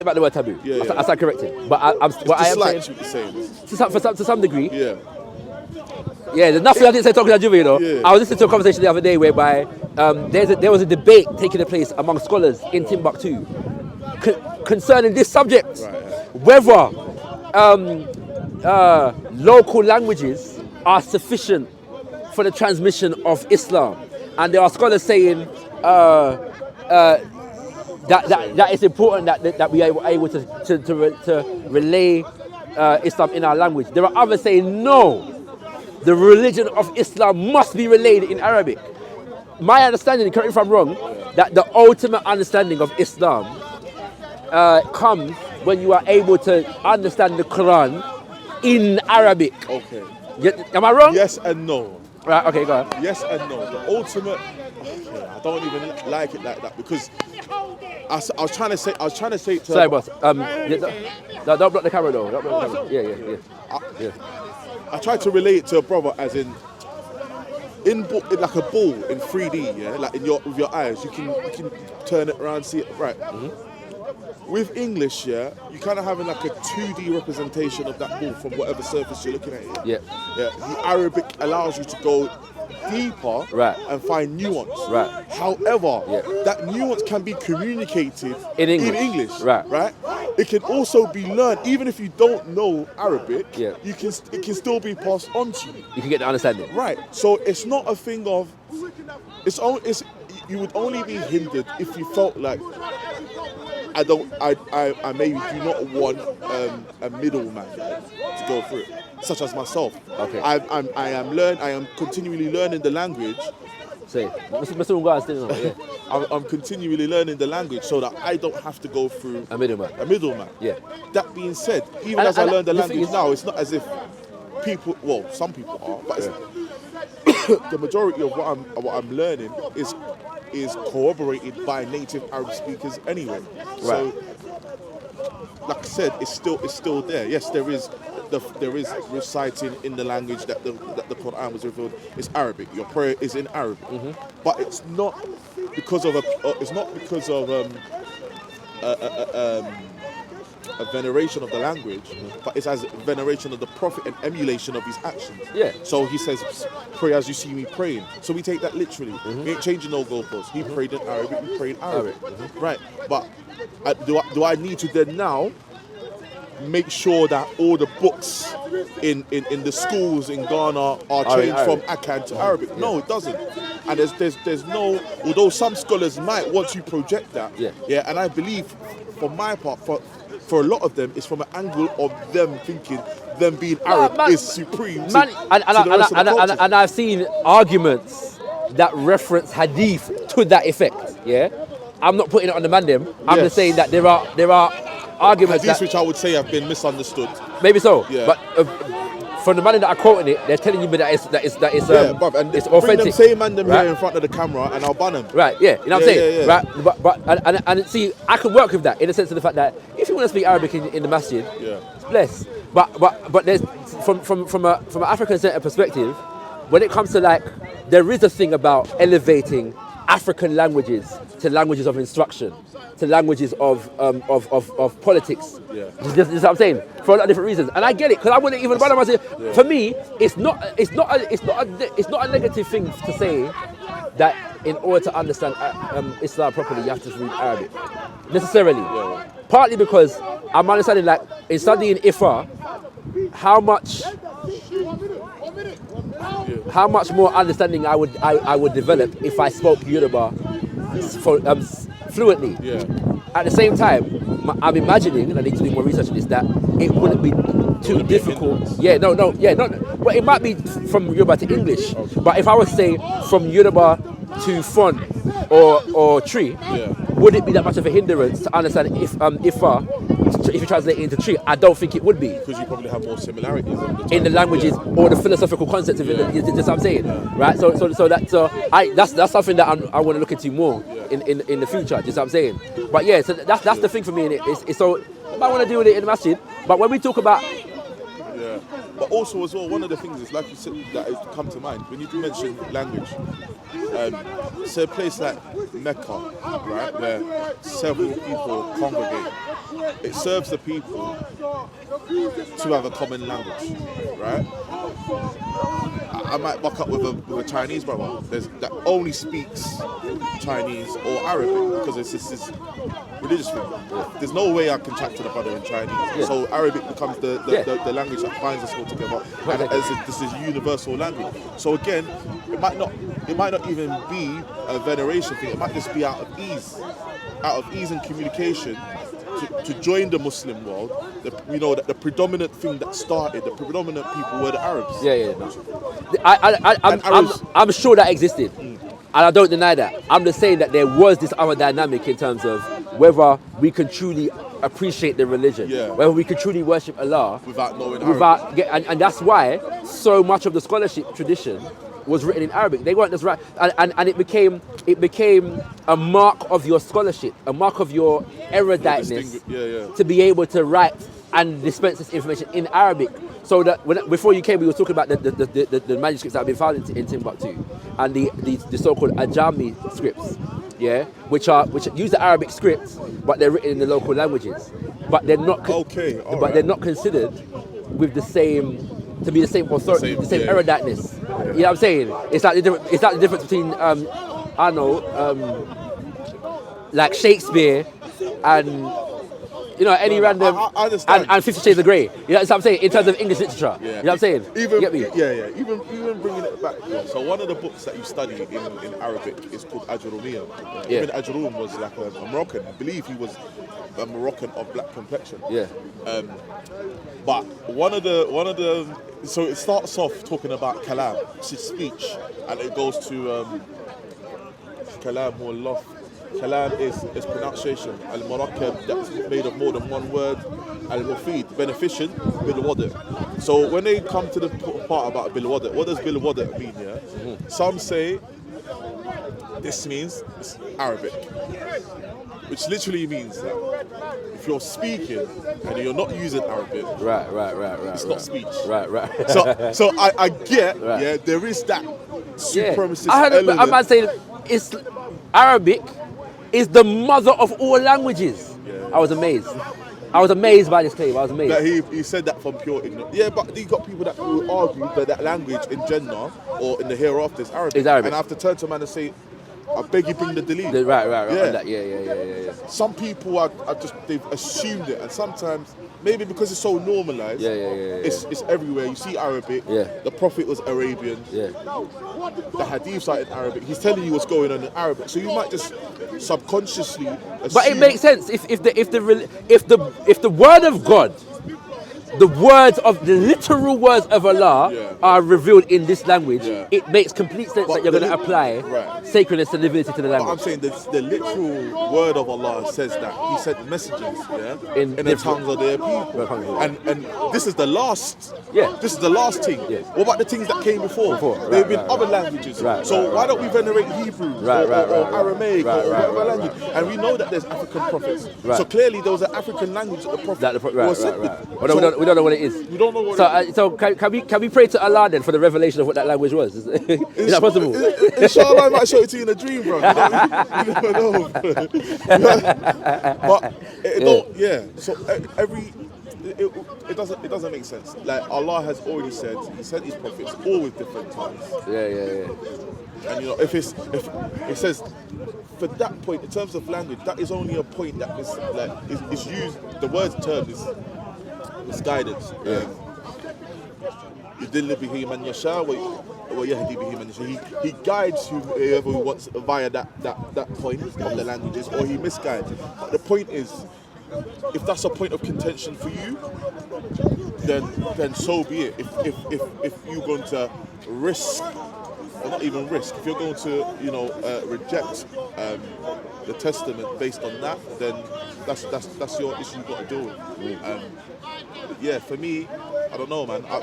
about the word taboo. Yeah, yeah. I stand corrected. But what I am saying, to some degree, Yeah. yeah, there's nothing I didn't say talking to Juve, you know. Yeah. I was listening to a conversation the other day whereby there was a debate taking place among scholars in Timbuktu concerning this subject, whether local languages are sufficient for the transmission of Islam. And there are scholars saying that it's important that we are able to relay Islam in our language. There are others saying no, the religion of Islam must be relayed in Arabic. My understanding, correct me if I'm wrong, that the ultimate understanding of Islam comes when you are able to understand the Quran in Arabic. Okay. Am I wrong? Yes and no. Right, okay, go on. Yes and no. The ultimate, I don't even like it like that because I was trying to say to. Sorry, boss. Don't block the camera though. Don't block the camera. Yeah. I tried to relate it to a brother as in like a ball in 3D, yeah, like with your eyes, you can turn it around, see it right. Mm-hmm. With English, yeah, you kind of having like a 2D representation of that ball from whatever surface you're looking at it. Yeah. Yeah. The Arabic allows you to go deeper and find nuance. Right. However, that nuance can be communicated in English. Right. It can also be learned, even if you don't know Arabic. Yeah. It can still be passed on to you. You can get the understanding. Right. So it's not a thing of. You would only be hindered if you felt like. I maybe do not want a middleman to go through it, such as myself. Okay. I am continually learning the language. Say, I'm continually learning the language so that I don't have to go through a middleman. Yeah. That being said, even as I learn the language now, it's not as if some people are, but the majority of what I'm learning is corroborated by native Arab speakers anyway. Right. So, like I said, it's still there. Yes, there is reciting in the language that the Quran was revealed. It's Arabic. Your prayer is in Arabic, but it's not because of a veneration of the language, but it's as veneration of the Prophet and emulation of his actions. Yeah. So he says, pray as you see me praying. So we take that literally. We ain't changing no goalposts. He prayed in Arabic, we pray in Arabic. Right. But do I need to then now make sure that all the books in the schools in Ghana are changed from Akan to Arabic? No, it doesn't. And there's no, although some scholars might want to project that. Yeah. And I believe, for my part, for a lot of them, it's from an angle of them thinking them being Arab is supreme. And I've seen arguments that reference hadith to that effect. Yeah, I'm not putting it on the man them. I'm just saying that there are arguments hadiths which I would say have been misunderstood. Maybe so. Yeah. But from the man that are quoting it, they're telling you that it's it's authentic. Them same man them here in front of the camera and I'll ban them. Right, yeah, you know what I'm saying? Yeah. Right, but see, I can work with that in the sense of the fact that if you want to speak Arabic in the masjid, it's blessed. But there's from an African centre perspective, when it comes to there is a thing about elevating African languages to languages of instruction, to languages of politics. Yeah. This is what I'm saying, for a lot of different reasons, and I get it because I wouldn't even. For me, it's not a negative thing to say that in order to understand Islam properly, you have to read Arabic necessarily. Yeah. Partly because I'm understanding in studying Ifa, how much more understanding I would develop if I spoke Yoruba fluently. Yeah. At the same time, I'm imagining, and I need to do more research on this, that it wouldn't be too difficult. Well, it might be from Yoruba to English, but if I was to say from Yoruba to Fon or Tree, would it be that much of a hindrance to understand if you translate it into Tree? I don't think it would be. Because you probably have more similarities in the languages or the philosophical concepts of it. That's what I'm saying, right? So that's something that I want to look into more in the future. Just what I'm saying. But yeah, so that's the thing for me. It's so I might want to deal with it in the masjid. But when we talk about but also as well, one of the things is, like you said, that has come to mind when you mention language. So a place like Mecca, right, where several people congregate, it serves the people to have a common language, right? I might buck up with a Chinese brother that only speaks Chinese or Arabic because it's this religious thing. There's no way I can chat to the brother in Chinese. So Arabic becomes the language that binds us all together. This is a universal language. So again, it might not even be a veneration thing. It might just be out of ease and communication. To join the Muslim world, the predominant thing that started, the predominant people were the Arabs. I'm sure that existed, and I don't deny that. I'm just saying that there was this other dynamic in terms of whether we can truly appreciate the religion, whether we can truly worship Allah without knowing Arabic. And that's why so much of the scholarship tradition was written in Arabic. They weren't just right, and it became a mark of your scholarship, a mark of your eruditeness to be able to write and dispense this information in Arabic. So that before you came, we were talking about the manuscripts that have been found in Timbuktu and the so-called Ajami scripts, which use the Arabic scripts, but they're written in the local languages, but they're not they're not considered with the same authority, the same eruditeness. You know what I'm saying? It's like the difference between like Shakespeare and any random and 50 Shades of Grey. You know what I'm saying? In terms of English literature. You know what I'm saying? Even, you get me? Even bringing it back. So one of the books that you study in Arabic is called Ajurumiyya. Ibn Ajrum was like a Moroccan. I believe he was a Moroccan of black complexion. But one of the so it starts off talking about kalam, speech, and it goes to kalam or love. Kalam is pronunciation. Al-Murakkab, that's made of more than one word. Al-Mufid, beneficent, bil-wada'. So when they come to the part about bil-wada', what does bil-wada' mean? Some say this means it's Arabic, which literally means that if you're speaking and you're not using Arabic, it's not speech. So I get, there is that supremacist element. I'm saying it's Arabic is the mother of all languages. I was amazed by this claim. I was amazed. That he said that from pure ignorance. Yeah, but you got people that will argue that language in Jannah or in the hereafter is Arabic. And I have to turn to a man and say, I beg you, bring the delete. Yeah. Some people are just, they've assumed it, and sometimes maybe because it's so normalized, it's everywhere. You see Arabic. The Prophet was Arabian. The Hadiths are in Arabic. He's telling you what's going on in Arabic, so you might just subconsciously assume. But it makes sense if the word of God, the literal words of Allah are revealed in this language, it makes complete sense that you're going to apply sacredness and divinity to the language. But I'm saying the literal word of Allah says that He sent messages in the tongues of their people. And this is the last. This is the last thing. What about the things that came before? There have been other languages. So why don't we venerate Hebrew or Aramaic or whatever language? And we know that there's African prophets. So clearly there was an African language that the Prophet was sent with. We don't know what it is. We don't know what it is. So can we pray to Allah then for the revelation of what that language was? Is that possible? Inshallah, I might show it to you in a dream, bro. You never know. But it don't. So it doesn't make sense. Like Allah has already said, He sent His prophets all with different tongues. And if it says for that point in terms of language, that is only a point that is used. The word term is guidance. He guides whoever he wants via that point of the languages, or he misguides. But the point is, if that's a point of contention for you, then so be it. If you're going to risk, or not even risk, if you're going to reject the testament based on that, then that's your issue you've got to deal with. For me, I don't know, man. I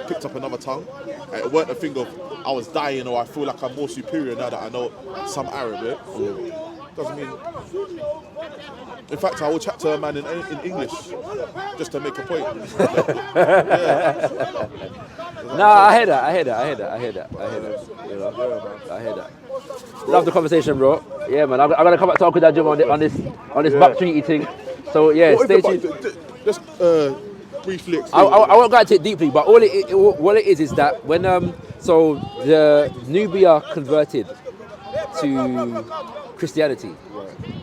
picked up another tongue. It weren't a thing of I was dying or I feel like I'm more superior now that I know some Arabic. Doesn't mean. In fact, I will chat to a man in English just to make a point. No, I hear that. I hear that. Love the conversation, bro. Yeah, man. I'm gonna come back talk with that Jim on this back treaty thing. So yeah, What stay if tuned. just briefly I explain. won't go into it deeply, but what it is that when so the Nubia converted to Christianity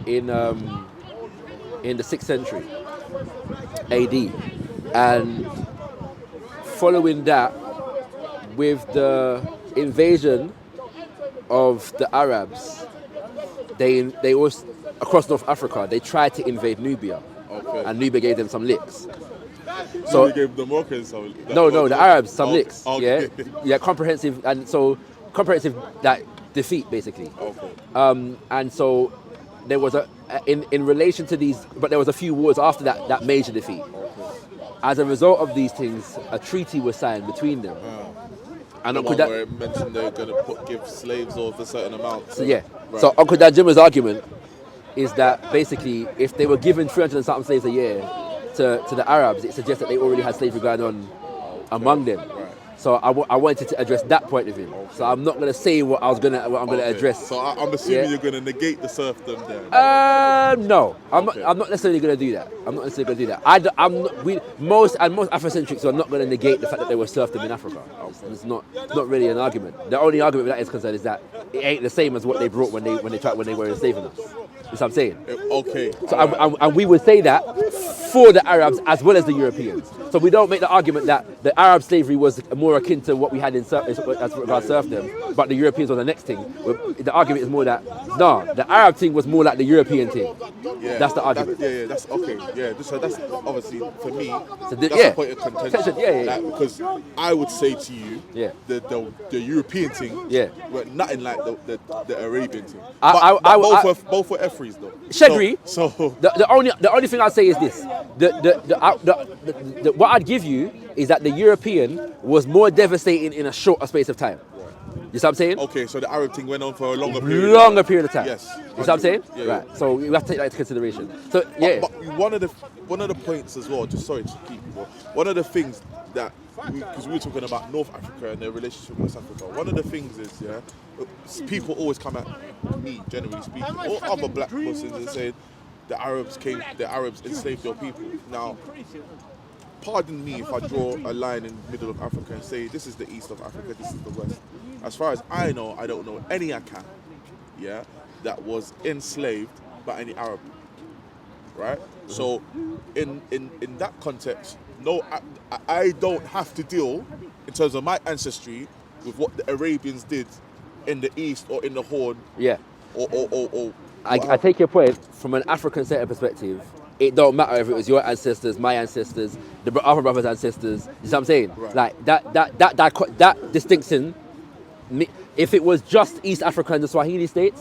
in the 6th century AD, and following that, with the invasion of the Arabs, they was across North Africa. They tried to invade Nubia, and Nubia gave them some licks. So you gave the Moroccans some. No, the Arabs some licks. Okay. Yeah, comprehensive that defeat basically. Okay. And so there was in relation to these, but there was a few wars after that major defeat. As a result of these things, a treaty was signed between them. And Uncle where it mentioned they're going to give slaves off a certain amount. So so Uncle Danjuma's argument is that basically if they were given 300 and something slaves a year to the Arabs, it suggests that they already had slavery going on among them. Right. So I wanted to address that point of view. Okay. So I'm not going to say what I'm going to address. So I'm assuming you're going to negate the serfdom there. No, I'm not necessarily going to do that. I'm not necessarily going to do that. Most Afrocentrics are not going to negate the fact that there was serfdom in Africa. It's not really an argument. The only argument with that is concerned is that it ain't the same as what they brought when they were enslaving us. You know what I'm saying? Okay. So and we would say that for the Arabs as well as the Europeans. So we don't make the argument that the Arab slavery was more akin to what we had as regards serfdom, but the Europeans were the next thing. The argument is more that the Arab thing was more like the European thing. Yeah, that's the argument. That's okay. Yeah, so that's obviously for me. That's a point of contention. Because I would say to you, the European thing, were nothing like the Arabian thing. Both were Efries though. Shagri. So the only thing I'd say is this: what I'd give you is that the European was more devastating in a shorter space of time. You see what I'm saying? Okay, so the Arab thing went on for a longer period. Period of time. Yes. You see what I'm saying? Yeah, right. So we have to take that into consideration. So But one of the points as well, just sorry to keep you, one of the things that because we were talking about North Africa and their relationship with West Africa. One of the things is, people always come at me, generally speaking, or other black Muslims, and say the Arabs enslaved their people. Now, pardon me if I draw a line in the middle of Africa and say this is the east of Africa, this is the west. As far as I know, I don't know any Akan, that was enslaved by any Arab, right? So, in that context, no, I don't have to deal in terms of my ancestry with what the Arabians did in the east or in the Horn. Yeah. Or I take your point from an African-centered perspective. It don't matter if it was your ancestors, my ancestors, the other brothers' ancestors. You see what I'm saying? Right. Like that distinction. If it was just East Africa and the Swahili states,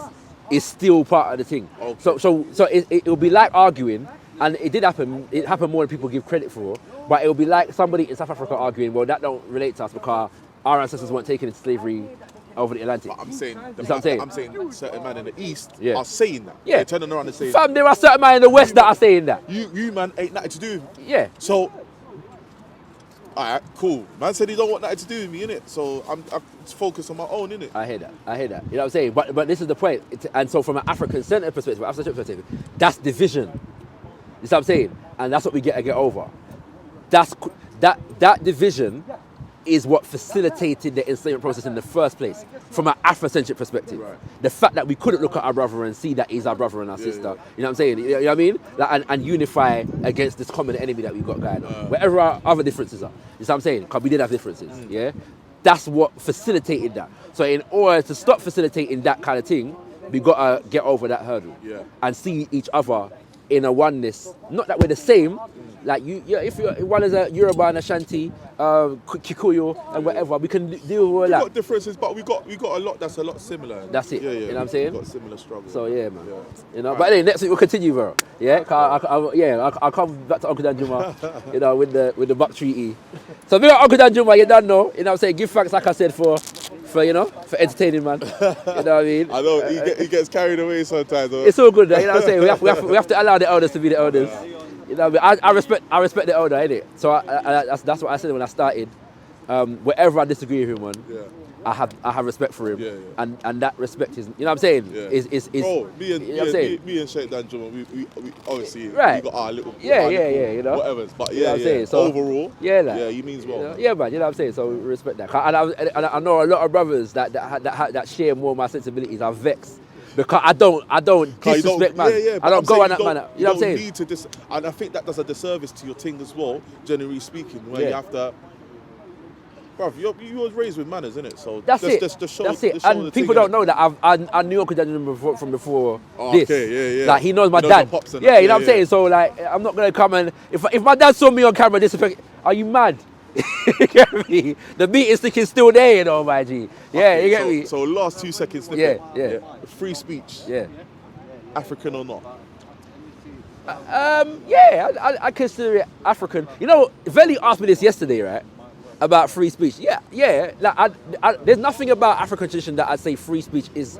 it's still part of the thing. Okay. So it will be like arguing, and it did happen. It happened more than people give credit for. But it will be like somebody in South Africa arguing, well, that don't relate to us because our ancestors weren't taken into slavery over the Atlantic. But I'm saying, I'm saying certain men in the East Yeah. are saying that. Yeah. They're turning around and saying, Fam, there are certain men in the West that are saying that. You man ain't nothing to do with me. Yeah. So, alright, cool. Man said he don't want nothing to do with me, innit? So I'm just focused on my own, innit? I hear that. You know what I'm saying? But this is the point. And so from an African-centered perspective, that's division. You see what I'm saying? And that's what we get over. That division is what facilitated the enslavement process in the first place, from an Afrocentric perspective. Right. The fact that we couldn't look at our brother and see that he's our brother and our sister, you know what I'm saying? You know what I mean? Like, and unify against this common enemy that we've got going on, wherever our other differences are. You know what I'm saying? Because we did have differences, yeah? That's what facilitated that. So in order to stop facilitating that kind of thing, we got to get over that hurdle and see each other in a oneness. Not that we're the same, like if one is a Yoruba and Ashanti, Kikuyu and whatever, we can deal with all that. We've got differences, but we got a lot that's a lot similar. That's it. Yeah. You know what I'm saying? We've got similar struggles. So yeah, man. Yeah. You know, but anyway, next week we'll continue, bro. Yeah, I'll come back to Uncle Danjuma, you know, with the Buck Treaty. So big up Uncle Danjuma, you don't know. You know what I'm saying? Give thanks, like I said, for entertaining, man. You know what I mean? I know he gets carried away sometimes. Though. It's all good, though, you know what I'm saying? We have to allow the elders to be the elders. You know what I mean? I respect the elder, innit? So that's what I said when I started. whatever I disagree with him on, Yeah. I have respect for him, Yeah, yeah. and that respect is, you know what I'm saying, Yeah. is Bro, me and you know what I'm saying? me and Sheikh Dan Juma, we obviously Right. we got our little Yeah, you know. whatever's, but You know yeah, what I'm saying? So, overall, like, he means well. You know, Man. yeah, man, you know what I'm saying? So respect that. And I know a lot of brothers that share more of my sensibilities are vexed because I don't disrespect man. I don't go on that man. You know what I'm saying? Need to and I think that does a disservice to your thing as well, generally speaking, where you have to. Bruv, you was raised with manners, innit? So that's it. That's it. And people don't know that I knew Uncle Daniel from before this. Okay, yeah. Like he knows my dad. Yeah, you know what I'm saying. So like I'm not gonna come and if my dad saw me on camera disrespect, are you mad? You get me? The meeting stick is still there, you know, my G. Yeah, you get me? So last 2 seconds snippet. Yeah. Free speech. Yeah. African or not? I consider it African. You know, Veli asked me this yesterday, right? About free speech. Yeah. Like, there's nothing about African tradition that I'd say free speech is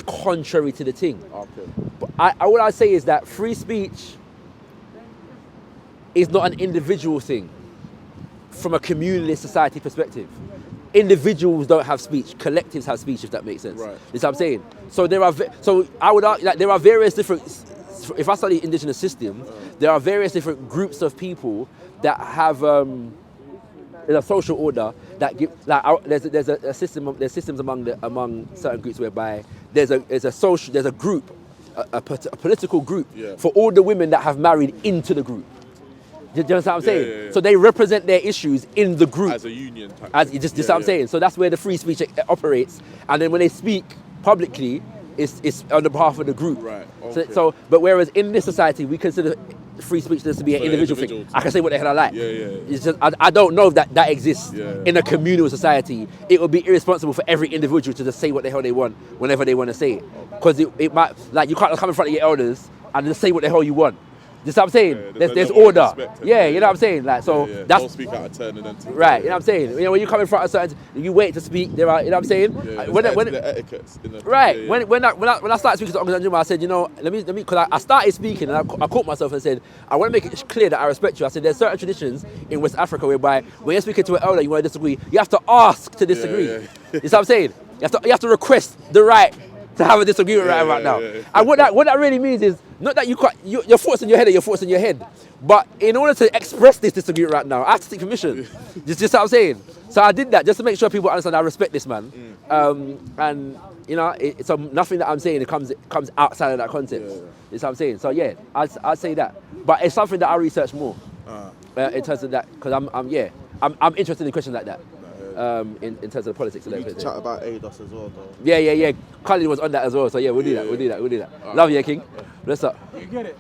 contrary to the thing. Okay. But what I say is that free speech is not an individual thing from a communalist society perspective. Individuals don't have speech, collectives have speech, if that makes sense. Right. That's what I'm saying. So I would argue that there are various different, if I study indigenous systems, there are various different groups of people that have there's a social order that give, like there's a system, there's systems among certain groups whereby there's a group, a political group for all the women that have married into the group. Do you understand what I'm saying? Yeah. So they represent their issues in the group. As a union type. Just what I'm saying. So that's where the free speech operates. And then when they speak publicly, it's on the behalf of the group. Right. Okay. But whereas in this society, we consider free speech to be an individual thing. I can say what the hell I like. Yeah. It's just, I don't know if that exists in a communal society. It would be irresponsible for every individual to just say what the hell they want whenever they want to say it. Because it might, like, you can't come in front of your elders and just say what the hell you want. You know what I'm saying? There's order. Yeah, you know what I'm saying? Like, so that's, don't speak out of turn and then right, you know what I'm saying? You know, when you come in front of certain, you wait to speak, there are, you know what I'm saying? The etiquettes. Right. When I started speaking to Uncle Juma, I said, you know, let me, because I started speaking and I caught myself and said, I want to make it clear that I respect you. I said, there's certain traditions in West Africa whereby when you're speaking to an elder, you want to disagree, you have to ask to disagree. You know what I'm saying? You have to request the right to have a disagreement right now. And what that really means is not that your thoughts in your head are your thoughts in your head, but in order to express this disagreement right now, I have to take permission. Just what I'm saying. So I did that just to make sure people understand I respect this man. And you know, it's nothing that I'm saying. It comes outside of that context. That's what I'm saying. So yeah, I'd say that. But it's something that I research more in terms of that, because I'm interested in questions like that. In terms of politics. We need to chat about ADOS as well, though. Yeah. Khalid was on that as well, so yeah, we'll do that. Love you, King. Bless up. You get it.